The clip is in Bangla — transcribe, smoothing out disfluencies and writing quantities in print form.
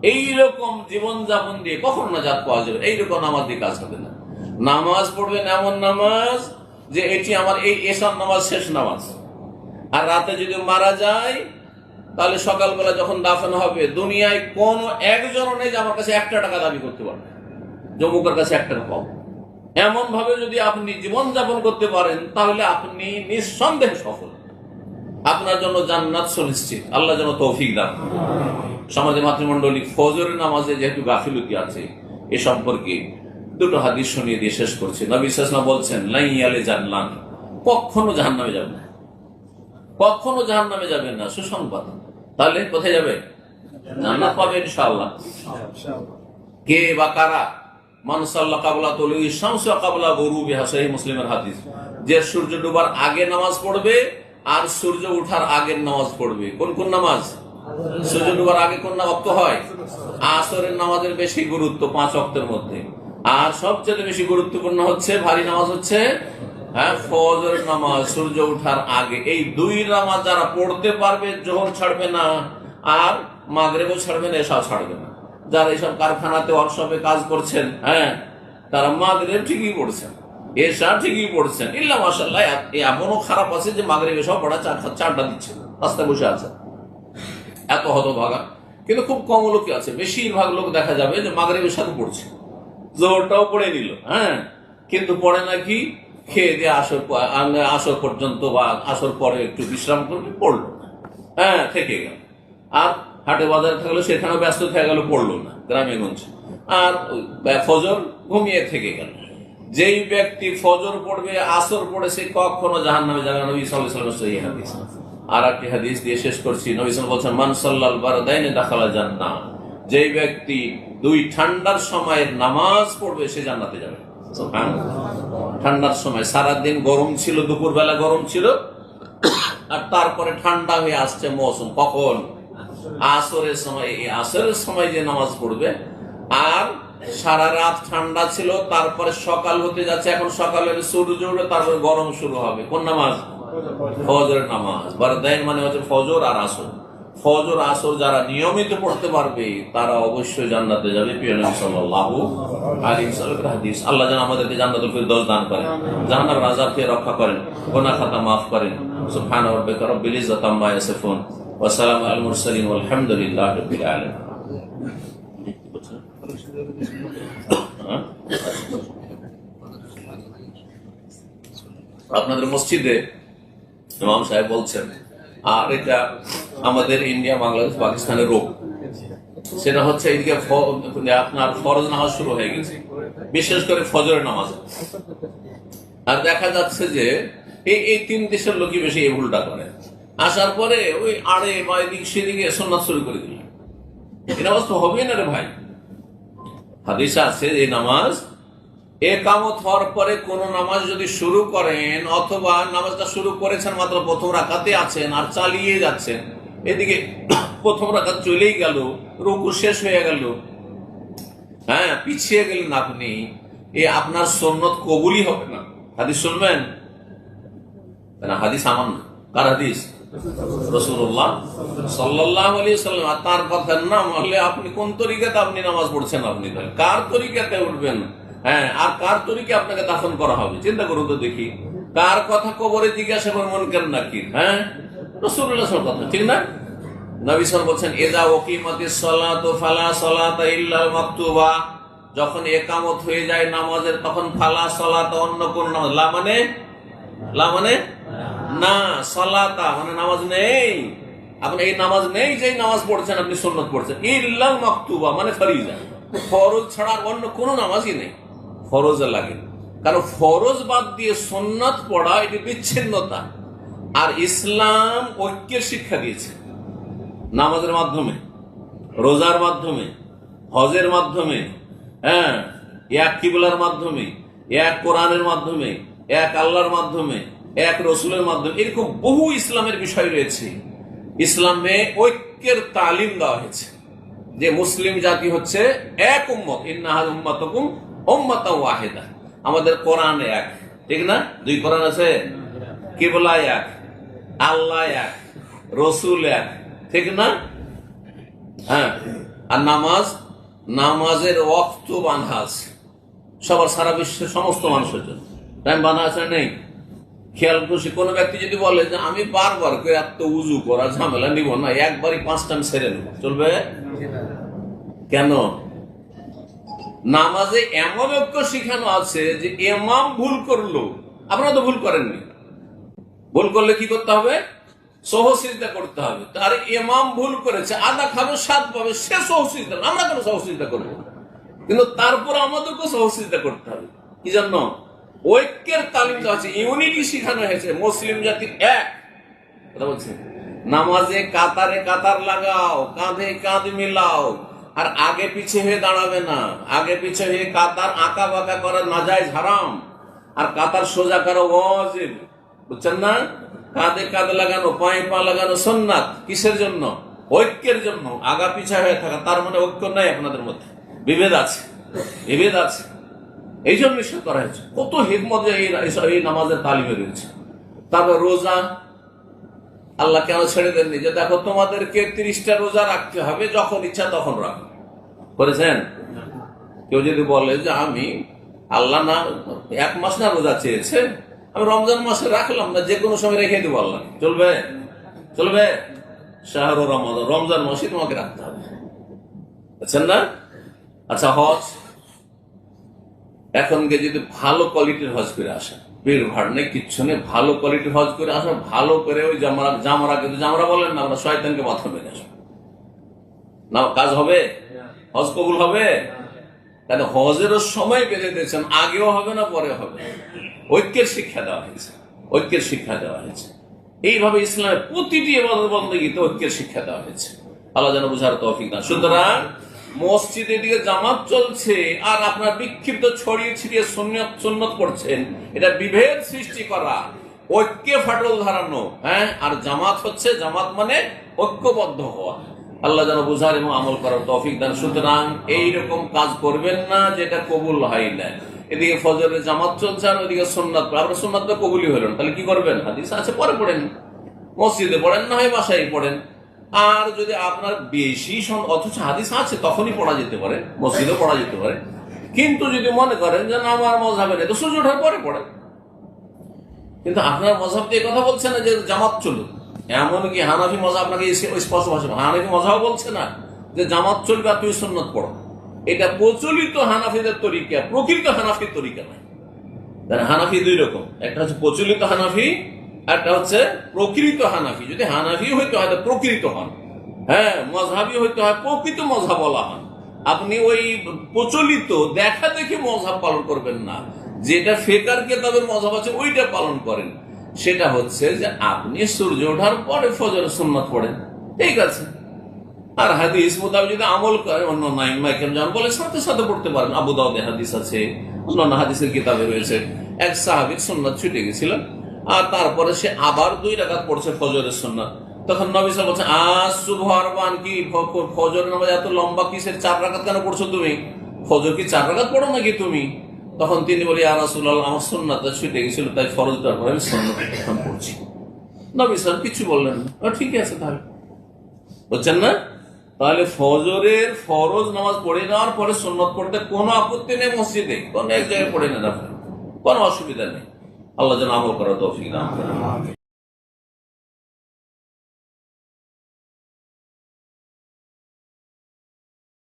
এইরকম জীবনযাপন দিয়ে কখনো নাজাত পাওয়া যাবে? এইরকম নামাজ দিয়ে কাজ হবে না। নামাজ পড়বেন এমন নামাজ যে এটি আমার এই এশার নামাজ, শেষ নামাজ। আর রাতে যদি মারা যায় তাহলে সকালবেলা যখন দাফন হবে, দুনিয়ায় কোনো একজনও নেই যে আমার কাছে 1 টাকা দাবি করতে পারবে, জমুকের কাছে 1 টাকা পাবো। এমন ভাবে যদি আপনি জীবনযাপন করতে পারেন তাহলে আপনি নিঃসন্দেহে সফল, আপনার জন্য জান্নাত সুনিশ্চিত। আল্লাহ যেন তৌফিক দান। সমাজে মাতৃমণ্ডলী, ফজরের নামাজে যেহেতু গাফিলতি আছে, এ সম্পর্কে 2টো হাদিস শুনিয়ে দিয়ে শেষ করছি। নবী সাল্লাল্লাহু আলাইহি ওয়াসাল্লাম বলছেন, লা ইয়ালে জান্নাত, কখনো জাহান্নামে যাবে না, কখনো জাহান্নামে যাবেন না। সুসংবাদ। তাহলে কোথায় যাবে? জান্নাত পাবে ইনশাআল্লাহ। কে বা কারা? মান সাল্লা কাবলা তুলুই শামসু কাবলা গুরুবিহা, সহিহ মুসলিমের হাদিস। যে সূর্য ডোবার আগে নামাজ পড়বে আর সূর্য ওঠার আগের নামাজ পড়বে। কোন কোন নামাজ? সূর্য ডোবার আগে কোন ওয়াক্ত হয়? আসরের নামাজের বেশি গুরুত্ব 5 ওয়াক্তের মধ্যে। আর সবচেয়ে বেশি গুরুত্বপূর্ণ হচ্ছে, ভারী নামাজ হচ্ছে ফজরের নামাজ, সূর্য ওঠার আগে। এই 2 নামাজ যারা পড়তে পারবে, জোহর ছাড়বে না আর মাগরিবও ছাড়বে না, এশাও ছাড়বে না। যারা এইসব কারখানাতে ওয়ার্কশপে কাজ করছেন, তারা মাগরিব ঠিকই পড়ছেন, এশা ঠিকই পড়ছেন। ইল্লা মাশাআল্লাহ, এমনও খারাপ আছে যে মাগরিব এশাও পড়া 4টা দিচ্ছে, রাস্তায় বসে আছে। এত হতভাগা। কিন্তু খুব কম লোকই আছে। বেশিরভাগ লোক দেখা যাবে যে মাগরিবের সাথে পড়ছে, জোহরটাও পড়ে নিল, কিন্তু পড়ে নাকি খেয়ে দিয়ে আসর পর্যন্ত বা আসর পরে একটু বিশ্রাম করবে, পড়লো না, থেকে গেল। আর হাটে বাজারে থাকলো, সেখানেও ব্যস্ত থেকে গেল, পড়লো না গ্রামে গঞ্জে। আর ফজর ঘুমিয়ে থেকে গেল। যেই ব্যক্তি ফজর পড়বে, আসর পড়ে, সে কখনো জাহান্নামে যাবে না। নবী সাল্লাল্লাহু আলাইহি ওয়াসাল্লাম সহিহ হাদিস। আর একটি হাদিস দিয়ে শেষ করছি। নবী সাল্লাল্লাহু আলাইহি ওয়াসাল্লাম বলছেন, মান সাল্লাল বারদাইনে দাখালা জান্নাহ। যেই ব্যক্তি 2 ঠান্ডার সময়ের নামাজ পড়বে, সে জান্নাতে যাবে। ঠান্ডার সময় সারাদিন গরম ছিল, দুপুরবেলা গরম ছিল, আর তারপরে ঠান্ডা হয়ে আসছে মৌসুম। কখন? আসরের সময়। এই আসরের সময় যে নামাজ পড়বে, আর সারা রাত ঠান্ডা ছিল, তারপরে সকাল হতে যাচ্ছে, এখন সকাল হলে সূর্য উঠবে, তারপরে গরম শুরু হবে। কোন নামাজ? ফজরের নামাজ। বারদাইন মানে হচ্ছে ফজর আর আসর। ফজর আসর যারা নিয়মিত পড়তে পারবে, তারা অবশ্যই জান্নাতে যাবে। প্রিয় নবী সাল্লাল্লাহু আলাইহি ওয়াসাল্লামের হাদিস। আল্লাহ যেন আমাদেরকে জান্নাতুল ফিরদাউস দান করেন, জাহান্নামের আযাব থেকে রক্ষা করেন, গুনাহ খাতা মাফ করেন। সুবহান রাব্বিকা রাব্বিল ইজ্জাতি আম্মা ইয়াসিফুন ওয়া সালামুন আলাল মুরসালিন ওয়া আলহামদুলিল্লাহি রাব্বিল আলামিন। আপনাদের মসজিদে ইমাম সাহেব বলছেন, আর এটা আমাদের ইন্ডিয়া, বাংলাদেশ, পাকিস্তানের রোগ, সেটা হচ্ছে এইদিকে আপনার ফরজ নামাজ শুরু হয়ে গেছে, বিশেষ করে ফজরের নামাজ। আর দেখা যাচ্ছে যে এই 3 দেশের লোকই বেশি এই ভুলটা করে। আসার পরে ওই আড়ে বা এদিক সেদিকে সুন্নাত শুরু করে দিল। এই নামাজ তো হবেই না রে ভাই। হাদিসে আছে এই নামাজ একামত হওয়ার পরে কোন নামাজ যদি শুরু করেন, অথবা নামাজটা শুরু করেছেন মাত্র প্রথম রাকাতে আছেন আর চালিয়ে যাচ্ছেন, এদিকে প্রথম রাকাত চলেই গেল, রুকু শেষ হয়ে গেল, পিছিয়ে গেলেন আপনি, আপনার সুন্নত কবুলই হবে না। হাদিস শুনবেন না? হাদিস আমার না, কার হাদিস? রাসূলুল্লাহ সাল্লাল্লাহু আলাইহি ওয়াসাল্লাম। তার কথা না মানলে আপনি কোন তরিকাতে আপনি নামাজ পড়ছেন? আপনি কার তরিকাতে উঠবেন? আর কার তরিকে আপনাকে দাফন করা হবে? চিন্তা করুন তো দেখি। কার কথা কবরে জিজ্ঞাসা করবেন মুনকার নাকির? রাসূলুল্লাহ সাল্লাল্লাহু আলাইহি ওয়াসাল্লাম, ঠিক না? নবী সাল্লাল্লাহু আলাইহি ওয়াসাল্লাম বলছেন, ইযা উকিমাতিস সালাতু ফালা সালাতা ইল্লাল মাকতুবা। যখন ইকামত হয়ে যায় নামাজের, তখন ফালা সালাতা, অন্য কোন নামাজ, লা মানে না, সালাতা মানে নামাজ নেই। আপনি এই নামাজ নেই যে নামাজ পড়ছেন, আপনি সুন্নাত পড়ছেন। ইল্লাল মাকতুবা মানে ফরীজা, ফরজ ছাড়া অন্য কোন নামাজই নেই। ফরজে লাগে, কারণ ফরজ বাদ দিয়ে সুন্নাত পড়া এটি বিচ্ছিন্নতা। আর ইসলাম ঐক্যের শিক্ষা দিয়েছে নামাজের মাধ্যমে, রোজার মাধ্যমে, হজের মাধ্যমে, এক কিবলার মাধ্যমে, এক কোরআনের মাধ্যমে, এক আল্লাহর মাধ্যমে, এক রসুলের মাধ্যমে। এরকম বহু ইসলামের বিষয় রয়েছে। ইসলামে ঐক্যের তালিম দেওয়া হয়েছে যে মুসলিম জাতি হচ্ছে এক উম্মত, ইন্নাহা উম্মাতুকুম উম্মাতাও ওয়াহিদা। আমাদের কোরআন এক, ঠিক না? 2 কোরআন আছে, কিবলা এক, আল্লাহ এক, রসুল এক, ঠিক না? আর নামাজের ওয়াক্ত বাঁধা আছে সবার, সারা বিশ্বের সমস্ত মানুষের জন্য টাইম বাঁধা আছে নেই? খেয়াল করছি, কোন ব্যক্তি যদি বলে যে আমি বারবার করে এত উজু করা ঝামেলা নিব না, একবারই 5 টাইম সেরে নেব, চলবে? কেন? নামাজে এমন ঐক্য শিখানো আছে যে ইমাম ভুল করলো, আপনারা তো ভুল করেননি, ভুল করলে কি করতে হবে? সহসিজদা করতে হবে। তার ইমাম ভুল করেছে, আদা খাবে, 7 পাবে, সে সহসিজদা, আমরা কেন সহসিজদা করবো? কিন্তু তারপর আমাদেরকে সহসিজদা করতে হবে। কি জন্য? ঐক্যের তালিম দেওয়া আছে, ইউনিটি শিখানো হয়েছে, মুসলিম জাতি এক। কথা বলছে, নামাজে কাতারে কাতার লাগাও, কাঁধে কাঁধ মিলাও, আর আগে পিছে হয়ে দাঁড়াবে না। আগে পিছে হয়ে কাতার আঁকা বাঁকা করা নাজায়েজ, হারাম, আর কাতার সোজা করা ওয়াজিব, বুঝছেন না? কাঁধে কাঁধ লাগানো, পায়ে পা লাগানো সুন্নাত। কিসের জন্য? ঐক্যের জন্য। আগা পিছা হয়ে থাকা, তার মানে ঐক্য নাই আপনাদের মধ্যে, বিভেদ আছে, বিভেদ আছে, এই জন্য নিষেধ করা হয়েছে। কত হিকমত এই নামাজের তালিমে রয়েছে। তারপর রোজা, আল্লাহ কেন ছেড়ে দেননি যে দেখো তোমাদেরকে 30টা রোজা রাখতে হবে, যখন ইচ্ছা তখন রাখো? করেছেন? কেউ যদি বলে যে আমি আল্লাহ না 1 মাস না রোজা চেয়েছে, আমি রমজান মাসে রাখলাম না, যে কোনো সময় রেখে দেবো, আল্লাহ চলবে? চলবে? শাহরুর রমাদান, রমজান মাসে তোমাকে রাখতে হবে, বুঝছেন না? আচ্ছা, হজ, এখন যদি ভালো কোয়ালিটির হজ করে আসে, ভিড় ভাড় নেই, কিচ্ছু নেই, ভালো কোয়ালিটির হজ করে আসা, ভালো করে ওই জামারা কিন্তু জামারা বলেন না, আমরা শয়তানকে মাথা মেরে আসবো না, কাজ হবে? হজ কবুল হবে? তাহলে হজেরও সময় বেঁধে দিয়েছেন, আগেও হবে না পরে হবে। ঐক্যের শিক্ষা দেওয়া হয়েছে, ঐক্যের শিক্ষা দেওয়া হয়েছে। এইভাবে ইসলামের প্রতিটি ইবাদত বন্দেগীতে ঐক্যের শিক্ষা দেওয়া হয়েছে। আল্লাহ যেন বুঝার তৌফিক দান। সুতরাং মসজিদের দিকে জামাত চলছে আর আপনার বিক্ষিপ্ত ছড়িয়ে ছিটিয়ে সুন্নত করছেন, এটা বিভেদ সৃষ্টি করা, ঐক্যে ফাটল ধরানো। হ্যাঁ, আর জামাত হচ্ছে, জামাত মানে ঐক্যবদ্ধ হওয়া। আল্লাহ যেন বুঝার এবং আমল করার তৌফিক দান। সুতরাং এইরকম কাজ করবেন না যেটা কবুল হয় না। এদিকে ফজরের জামাত চলছে আর ওইদিকে সুন্নাত, আপনার সুন্নাত তো কবুলই হলেন, তাহলে কি করবেন? হাদিস আছে, পরে পড়েন, মসজিদে পড়েন, না হয় বাসায় পড়েন। আর যদি আপনার বেশি অথচ হাদিস আছে, তখনই পড়া যেতে পারে, মসজিদে পড়া যেতে পারে। কিন্তু যদি মনে করেন যে না আমার মযহাবে নেই, তো সূর্য ওঠার পরে পড়েন। কিন্তু আপনার মযহাব তো এই কথা বলছে না যে জামাত চলুক। এমনকি হানাফি মযহাব আপনাকে স্পষ্ট ভাষা, হানাফি মযহাব বলছে না যে জামাত চলবে আর তুমি সুন্নাত পড়ো। এটা প্রচলিত হানাফিদের তরিকা, প্রকৃত হানাফির তরিকা নয়। হানাফি 2 রকম, একটা হচ্ছে প্রচলিত হানাফি, একটা হচ্ছে প্রকৃত হানাফি। যদি হানাফি হইতে হয় প্রকৃত হন, হ্যাঁ, মযহাবি হইতে হয় প্রকৃত মযহাব বলা হন। আপনি ওই প্রচলিত দেখা দেখে মযহাব পালন করবেন না, যেটা ফিকহের কিতাবের মযহাব আছে ওইটা পালন করেন। সেটা হচ্ছে যে আপনি সূর্য ওঠার পরে ফজরের সুন্নাত পড়েন, ঠিক আছে। আর হাদিস মোতাবেক যদি আমল করে, অন্য নাইমাইকেম যেমন বলে সাথে সাথে পড়তে পারেন। আবু দাউদে হাদিস আছে, অন্যান্য হাদিসের কিতাবে রয়েছে। এক সাহাবীর সুন্নাত ছুটে গেছিল, আর তারপরে সে আবার 2 রাকাত পড়ছে ফজরের সুন্নাত। তখন নবী সাল্লাল্লাহু আলাইহি ওয়াসাল্লাম বলছেন, সুবহানাল্লাহ, কি ফজরের নামাজ এত লম্বা কিসের? 4 রাকাত কেন পড়ছো তুমি? ফজর কি 4 রাকাত পড়ো নাকি তুমি? তখন তিনি বলে, ইয়া রাসূলুল্লাহ, আমার সুন্নাতটা ছুটে গেছিল, তাই ফরজটার পরে আমি সুন্নাতটা এখন পড়ছি। নবী সাল্লাল্লাহু কিছু বললেন না। ঠিক আছে, তাহলে বুঝছেন না? তাহলে ফজরের ফরজ নামাজ পড়ে নেওয়ার পরে সুন্নাত পড়তে কোনো আপত্তি নেই, মসজিদে কোনো এক জায়গায় পড়ে নেন, আপনার কোনো অসুবিধা নেই। আল্লাহ যেন আমল করার তৌফিক দান করেন।